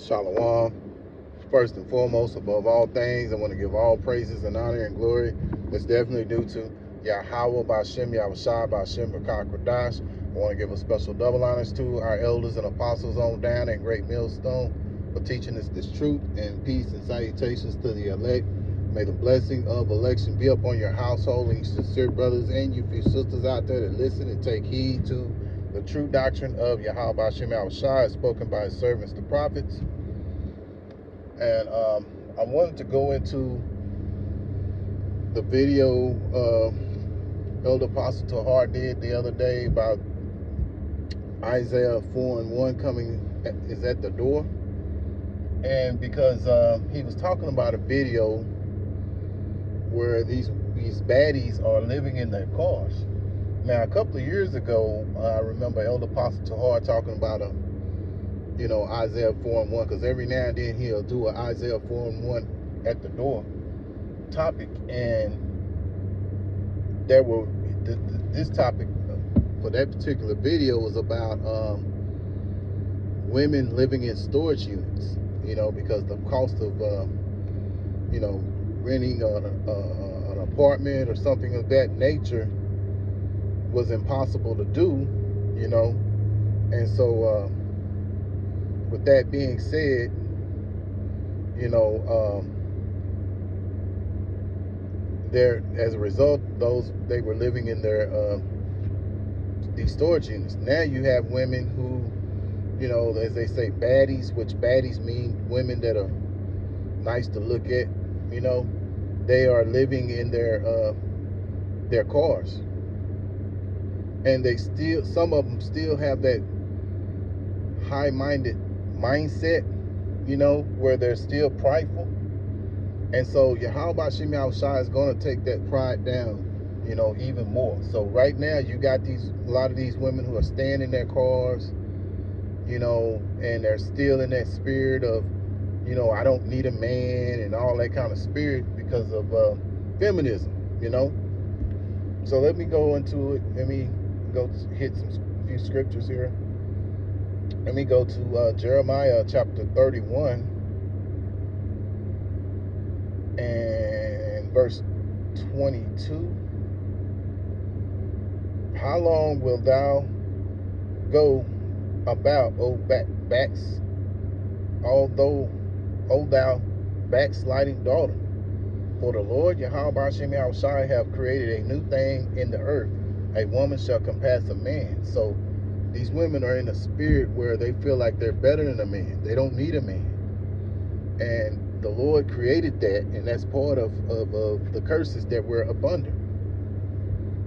Shalom. First and foremost, above all things, I want to give all praises and honor and glory. It's definitely due to Yahweh Bashem, Yahushua Bashem, Rakah Kodash. I want to give a special double honors to our elders and apostles on down at Great Millstone for teaching us this truth, and peace and salutations to the elect. May the blessing of election be upon your household and your sincere brothers and you few sisters out there that listen and take heed to the true doctrine of Yahweh Bashem Yahushua, spoken by his servants, the prophets. And I wanted to go into the video Elder Apostle Tahar did the other day about Isaiah 4:1 is at the door. And because he was talking about a video where these baddies are living in their cars. Now, a couple of years ago, I remember Elder Apostle Tahar talking about Isaiah 4:1, because every now and then he'll do an Isaiah 4:1 at the door topic, and this topic for that particular video was about women living in storage units, because the cost of renting an apartment or something of that nature was impossible to do, and so with that being said, as a result, they were living in these storage units. Now you have women who, as they say, baddies, which baddies mean women that are nice to look at. They are living in their cars, and some of them still have that high-minded mindset, where they're still prideful. And so Yahweh Bashem Yahushua is going to take that pride down, even more. So right now you got a lot of these women who are staying in their cars, and they're still in that spirit of, I don't need a man and all that kind of spirit because of feminism, So let me go into it. Let me go hit few scriptures here. Let me go to Jeremiah chapter 31 and verse 22. How long wilt thou go about, O thou backsliding daughter? For the Lord Yahweh Bashem Yahushua have created a new thing in the earth. A woman shall compass a man. So these women are in a spirit where they feel like they're better than a man. They don't need a man. And the Lord created that, and that's part of the curses that we're abundant.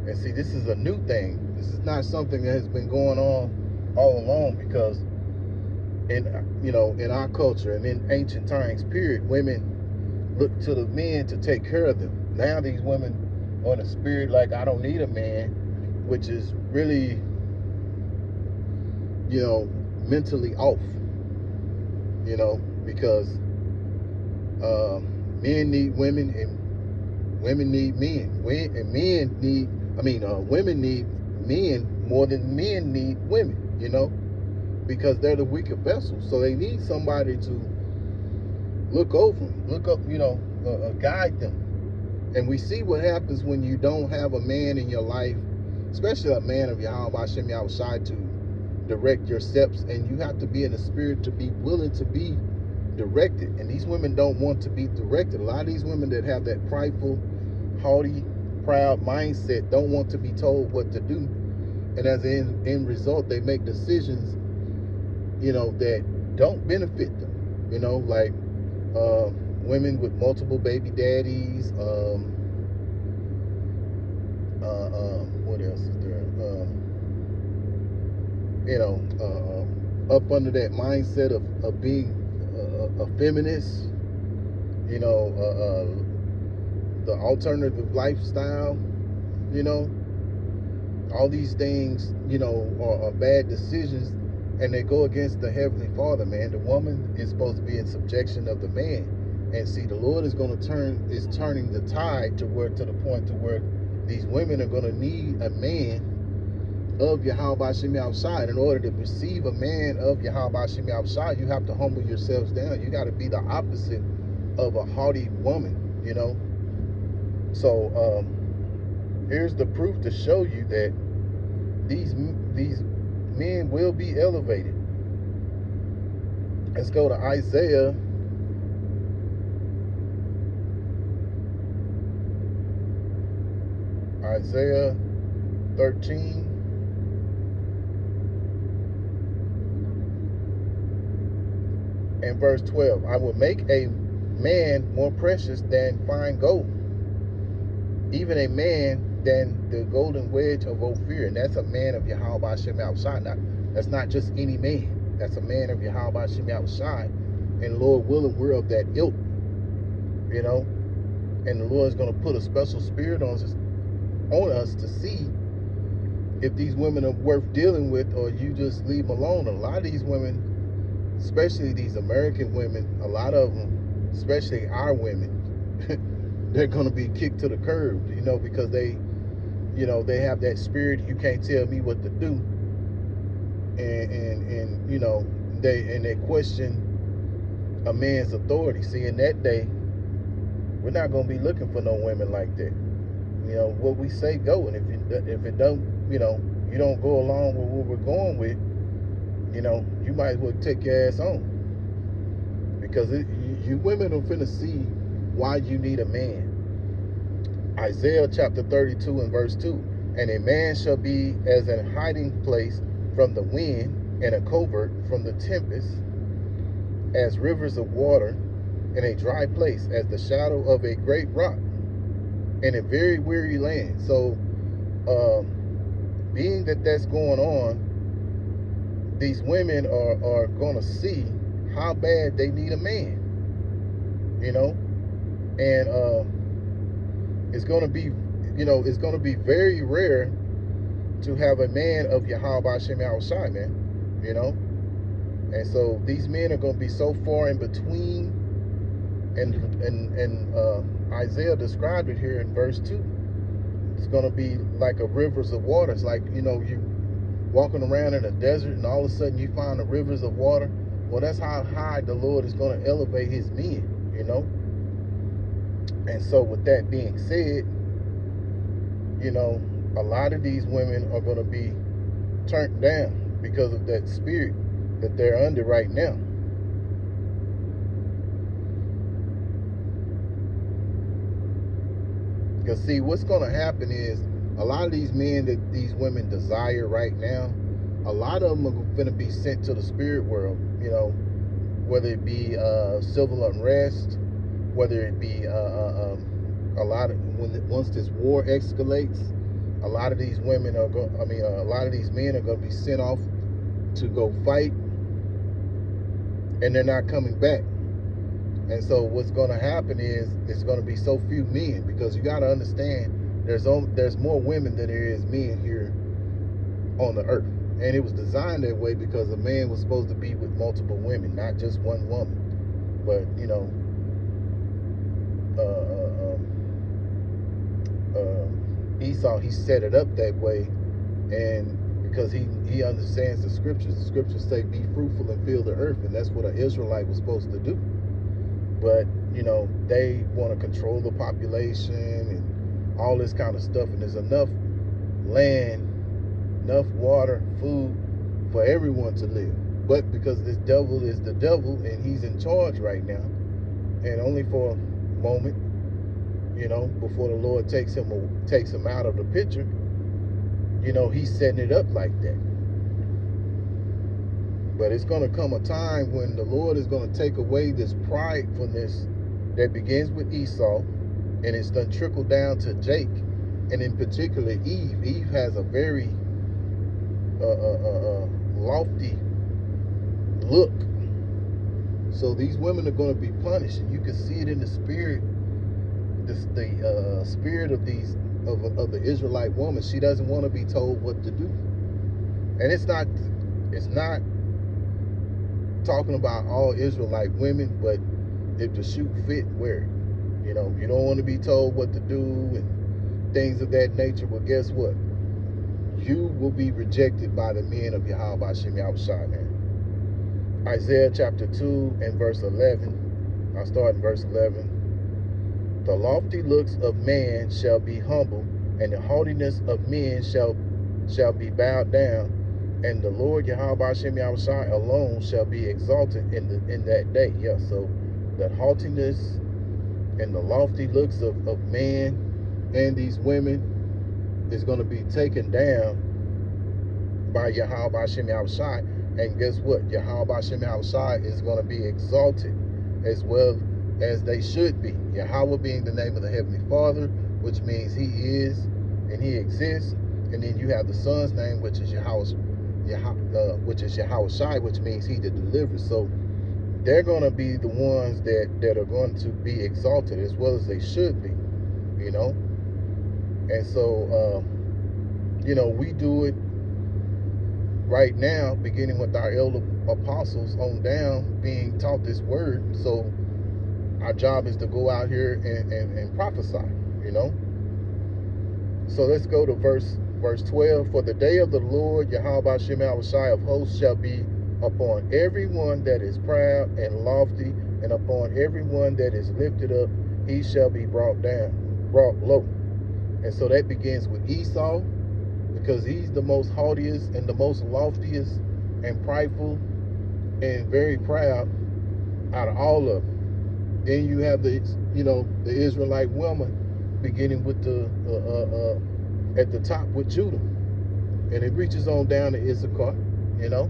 And see, this is a new thing. This is not something that has been going on all along, because in our culture and in ancient times, period, women look to the men to take care of them. Now these women are in a spirit like, I don't need a man, which is really, mentally off, because men need women and women need men. Women need men more than men need women, because they're the weaker vessels. So they need somebody to look over them, guide them. And we see what happens when you don't have a man in your life, especially a man of Yahweh Bashem Yahushua, to direct your steps. And you have to be in the spirit to be willing to be directed. And these women don't want to be directed. A lot of these women that have that prideful, haughty, proud mindset don't want to be told what to do. And as an end result, they make decisions, that don't benefit them. Like women with multiple baby daddies. What else is there? Up under that mindset of being a feminist. The alternative lifestyle. All these things, are bad decisions, and they go against the Heavenly Father, man. The woman is supposed to be in subjection of the man. And see, the Lord is turning the tide to the point to where these women are going to need a man of Yahweh Hashem outside. In order to receive a man of Yahweh Hashem outside, you have to humble yourselves down. You got to be the opposite of a haughty woman, you know. So here's the proof to show you that these men will be elevated. Let's go to Isaiah. Isaiah 13. And verse 12. I will make a man more precious than fine gold, even a man than the golden wedge of Ophir. And that's a man of Yahweh Hashem outside. Now, that's not just any man. That's a man of Yahweh Hashem outside. And Lord willing, we're of that ilk, you know. And the Lord is going to put a special spirit on us to see if these women are worth dealing with, or you just leave them alone. A lot of these women, especially these American women, a lot of them, especially our women, they're going to be kicked to the curb, you know, because they, you know, they have that spirit, you can't tell me what to do. And you know, they question a man's authority. See, in that day, we're not going to be looking for no women like that. You know, what we say go, and if it don't, you know, you don't go along with what we're going with, you know, you might as well take your ass on, because you women are finna see why you need a man. Isaiah chapter 32 and verse 2. And a man shall be as a hiding place from the wind, and a covert from the tempest, as rivers of water in a dry place, as the shadow of a great rock in a very weary land. So being that that's going on, these women are going to see how bad they need a man, you know. And it's going to be, you know, it's going to be very rare to have a man of Yahweh Hashem outside, man, you know. And so these men are going to be so far in between, and Isaiah described it here in verse 2. It's going to be like a rivers of water. It's like, you know, you walking around in a desert and all of a sudden you find the rivers of water. Well, that's how high the Lord is going to elevate his men, you know. And so with that being said, you know, a lot of these women are going to be turned down because of that spirit that they're under right now. Because see, what's going to happen is a lot of these men that these women desire right now, a lot of them are going to be sent to the spirit world, you know, whether it be civil unrest, whether it be a lot of, once this war escalates, a lot of these women are going, a lot of these men are going to be sent off to go fight, and they're not coming back. And so what's going to happen is it's going to be so few men, because you got to understand there's more women than there is men here on the earth. And it was designed that way because a man was supposed to be with multiple women, not just one woman. But, you know, Esau, he set it up that way, and because he understands the scriptures say be fruitful and fill the earth, and that's what an Israelite was supposed to do. But, you know, they want to control the population and all this kind of stuff, and there's enough land, enough water, food for everyone to live. But because this devil is the devil and he's in charge right now, and only for a moment, you know, before the Lord takes him out of the picture, you know, he's setting it up like that. But it's going to come a time when the Lord is going to take away this pridefulness that begins with Esau, and it's done trickled down to Jake, and in particular Eve. Eve has a very lofty look. So these women are going to be punished, and you can see it in the spirit. The spirit of the Israelite woman. She doesn't want to be told what to do, and it's not talking about all Israelite women, but if the shoe fit, wear it. You know, you don't want to be told what to do and things of that nature. Well, guess what? you will be rejected by the men of Yahweh Hashem Yahushua, man. Isaiah chapter 2 and verse 11. I'll start in verse 11. The lofty looks of man shall be humble, and the haughtiness of men shall be bowed down, and the Lord Yahweh Hashem Yahushua alone shall be exalted in that day. Yeah, so the haughtiness and the lofty looks of man and these women is going to be taken down by Yahweh Hashem Yahushua. And guess what? Yahweh Hashem Yahushua is going to be exalted as well as they should be. Yahweh being the name of the Heavenly Father, which means He is and He exists. And then you have the Son's name, which is Yahushua, which means He that delivers. So they're going to be the ones that are going to be exalted as well as they should be, you know. And so, you know, we do it right now, beginning with our elder apostles on down, being taught this word. So our job is to go out here and prophesy, you know. So let's go to verse 12. For the day of the Lord Yahweh Hashem Yahushua of hosts shall be upon everyone that is proud and lofty, and upon everyone that is lifted up he shall be brought low. And so that begins with Esau, because he's the most haughtiest and the most loftiest and prideful and very proud out of all of them. Then you have the Israelite woman, beginning with the at the top with Judah, and it reaches on down to Issachar, you know.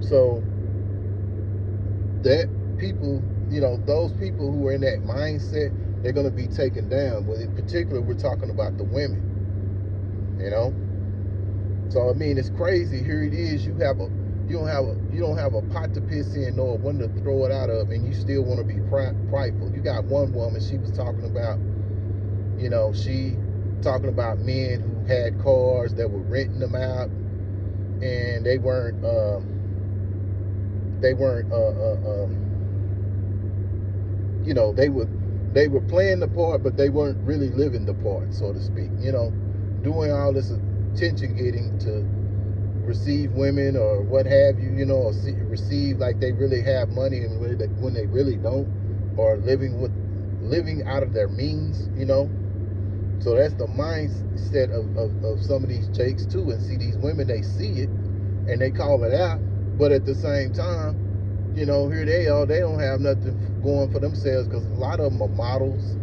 So that people, you know, those people who are in that mindset, they're going to be taken down. But in particular, we're talking about the women, you know. So I mean, it's crazy. Here it is. You don't have a pot to piss in nor one to throw it out of, and you still want to be prideful. You got one woman. She was talking about, you know, talking about men who had cars that were renting them out, and they weren't you know, they were playing the part, but they weren't really living the part, so to speak, you know, doing all this attention getting to receive women or what have you, you know, or receive like they really have money and when they really don't, or living out of their means, you know. So that's the mindset of some of these jakes too. And see, these women, they see it and they call it out, but at the same time, you know, here they are, they don't have nothing going for themselves, because a lot of them are models,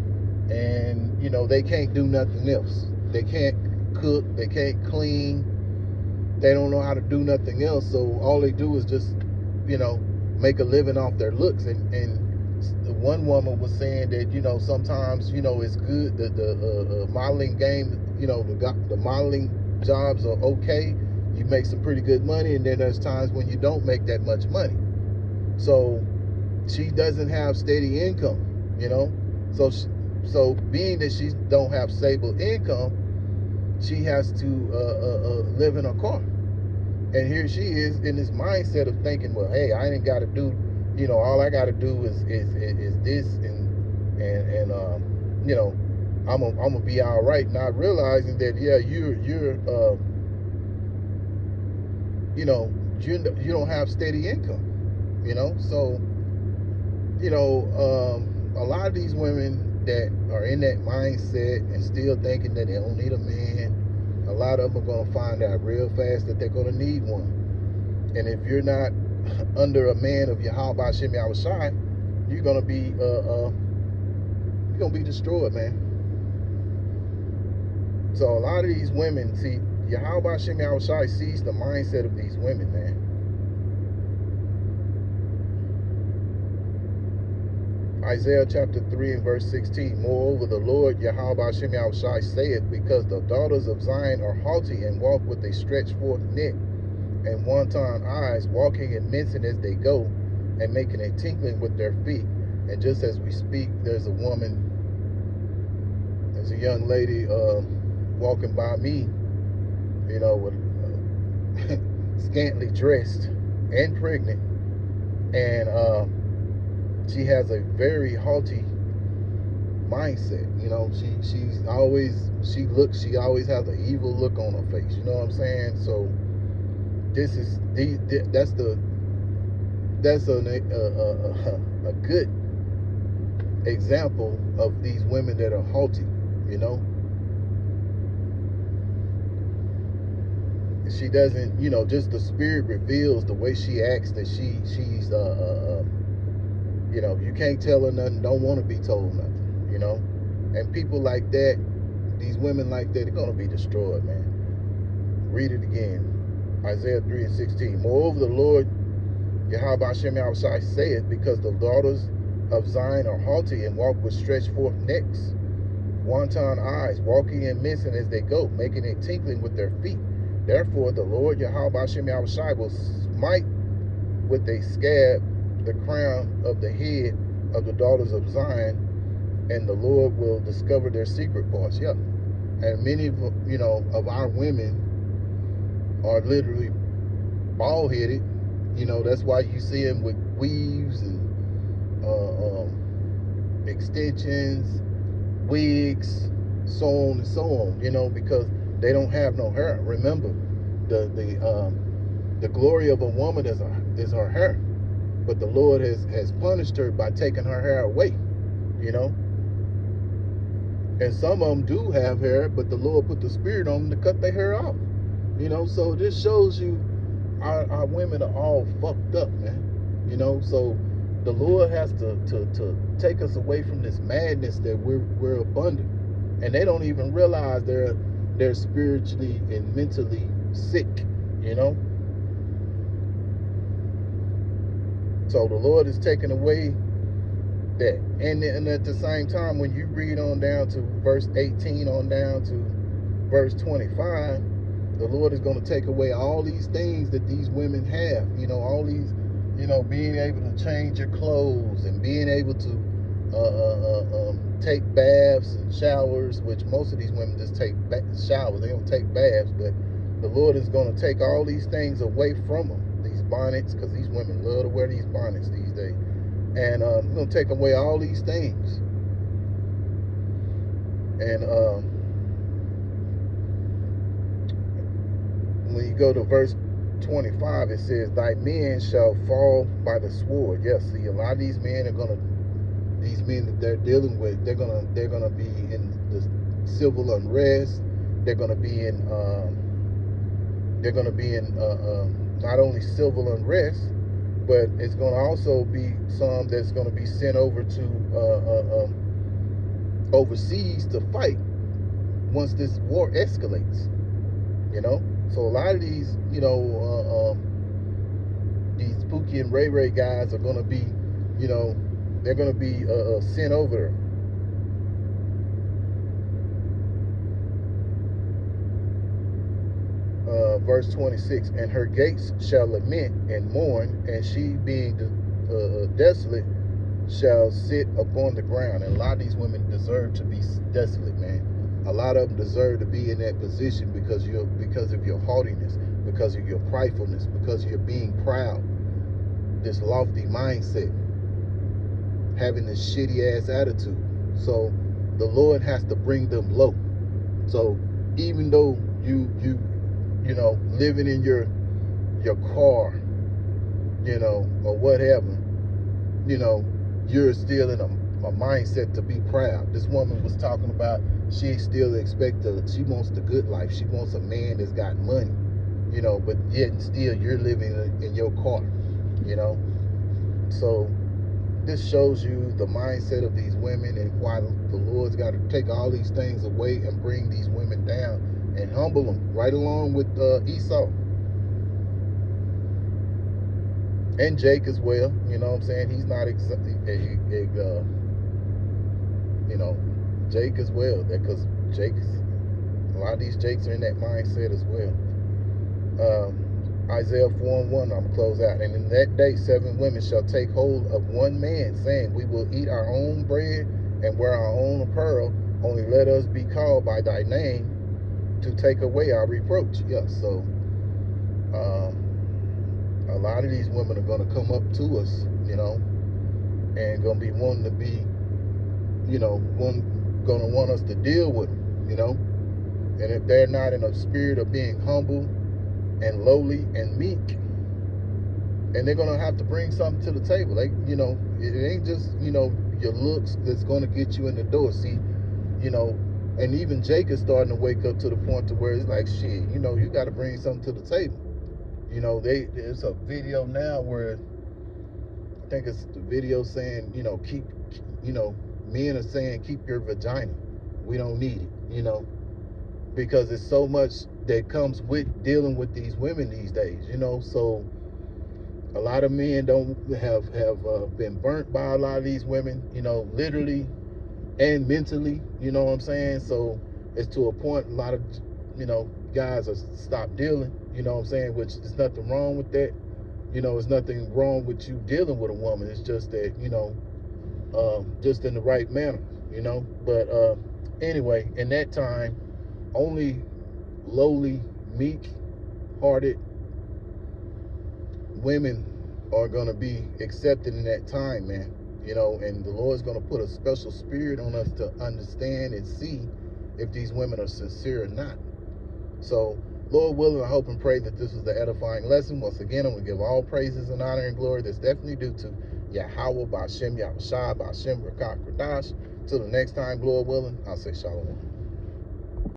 and you know, they can't do nothing else. They can't cook, they can't clean, they don't know how to do nothing else. So all they do is just, you know, make a living off their looks. And one woman was saying that, you know, sometimes, you know, it's good that the modeling game, you know, the modeling jobs are okay. You make some pretty good money, and then there's times when you don't make that much money. So she doesn't have steady income, you know. So being that she don't have stable income, she has to live in a car. And here she is in this mindset of thinking, well, hey, I ain't got to do, you know, all I got to do is this, and you know, I'm gonna be all right. Not realizing that, yeah, you're you know, you don't have steady income, you know. So, you know, a lot of these women that are in that mindset and still thinking that they don't need a man, a lot of them are going to find out real fast that they're going to need one. And if you're not under a man of Yahweh Hashem Yahushua, you're going to be destroyed, man. So a lot of these women, see, Yahweh Hashem Yahushua sees the mindset of these women, man. Isaiah chapter 3 and verse 16. Moreover, the Lord Yahweh Hashem Yahushua saith, because the daughters of Zion are haughty and walk with a stretched forth neck and wanton eyes, walking and mincing as they go, and making a tinkling with their feet. And just as we speak, there's a young lady walking by me, you know, with scantily dressed and pregnant, and she has a very haughty mindset. You know, she always has an evil look on her face. You know what I'm saying? So that's a good example of these women that are haughty. You know, she doesn't. You know, just the spirit reveals the way she acts that she's you know, you can't tell her nothing, don't want to be told nothing, you know. And people like that, these women like that, they're going to be destroyed, man. Read it again. Isaiah 3:16. Moreover, the Lord Yahweh Hashem Yahushai saith, because the daughters of Zion are haughty and walk with stretched forth necks, wanton eyes, walking and missing as they go, making a tinkling with their feet. Therefore, the Lord Yahweh Hashem Yahushai will smite with a scab the crown of the head of the daughters of Zion, and the Lord will discover their secret parts. Yeah. And many of, you know, of our women are literally bald-headed. You know, that's why you see them with weaves and extensions, wigs, so on and so on, you know, because they don't have no hair. Remember, the glory of a woman is her hair. But the Lord has punished her by taking her hair away, you know. And some of them do have hair, but the Lord put the spirit on them to cut their hair off, you know. So this shows you our women are all fucked up, man, you know. So the Lord has to take us away from this madness that we're abundant, and they don't even realize they're spiritually and mentally sick, you know. So the Lord is taking away that. And at the same time, when you read on down to verse 18 on down to verse 25, the Lord is going to take away all these things that these women have. You know, all these, you know, being able to change your clothes and being able to take baths and showers, which most of these women just take showers. They don't take baths, but the Lord is going to take all these things away from them. Bonnets, because these women love to wear these bonnets these days, and we're gonna take away all these things. And when you go to verse 25, it says, "Thy men shall fall by the sword." Yes, see, a lot of these men that they're dealing with, they're gonna be in the civil unrest. They're gonna be in not only civil unrest, but it's going to also be some that's going to be sent over to overseas to fight once this war escalates, you know. So a lot of these, you know, these Pookie and Ray Ray guys are going to be, you know, they're going to be sent over. Verse 26, and her gates shall lament and mourn, and she being desolate shall sit upon the ground. And a lot of these women deserve to be desolate, man. A lot of them deserve to be in that position because of your haughtiness, because of your pridefulness, because you're being proud, this lofty mindset, having this shitty ass attitude. So the Lord has to bring them low. So even though you know, living in your car, you know, or whatever, you know, you're still in a mindset to be proud. This woman was talking about she still she wants the good life. She wants a man that's got money, you know, but yet and still you're living in your car, you know. So this shows you the mindset of these women and why the Lord's got to take all these things away and bring these women down and humble them, right along with Esau and Jake as well. You know what I'm saying? He's not you know, Jake as well, because a lot of these Jakes are in that mindset as well. Isaiah 4:1, I'm gonna close out. And in that day 7 women shall take hold of one man, saying, we will eat our own bread and wear our own apparel, only let us be called by thy name to take away our reproach. Yeah, so a lot of these women are going to come up to us, you know, and going to be wanting to be, gonna want us to deal with them, and if they're not in a spirit of being humble and lowly and meek, and they're gonna have to bring something to the table. It ain't just your looks that's gonna get you in the door. See, and even Jake is starting to wake up to the point to where it's like, shit, you got to bring something to the table. There's a video now where I think it's the video saying, men are saying, keep your vagina. We don't need it, because it's so much that comes with dealing with these women these days, so a lot of men don't have been burnt by a lot of these women, literally and mentally, you know what I'm saying? So it's to a point a lot of, guys are stopped dealing, you know what I'm saying? Which is nothing wrong with that. There's nothing wrong with you dealing with a woman. It's just that, just in the right manner, But anyway, in that time, only lowly, meek-hearted women are going to be accepted in that time, man. And the Lord's going to put a special spirit on us to understand and see if these women are sincere or not. So, Lord willing, I hope and pray that this was the edifying lesson. Once again, I'm going to give all praises and honor and glory that's definitely due to Yahweh, Ba'ashem, Yahushua, Ba'ashem, Rakak, Radash. Till the next time, Lord willing, I'll say shalom.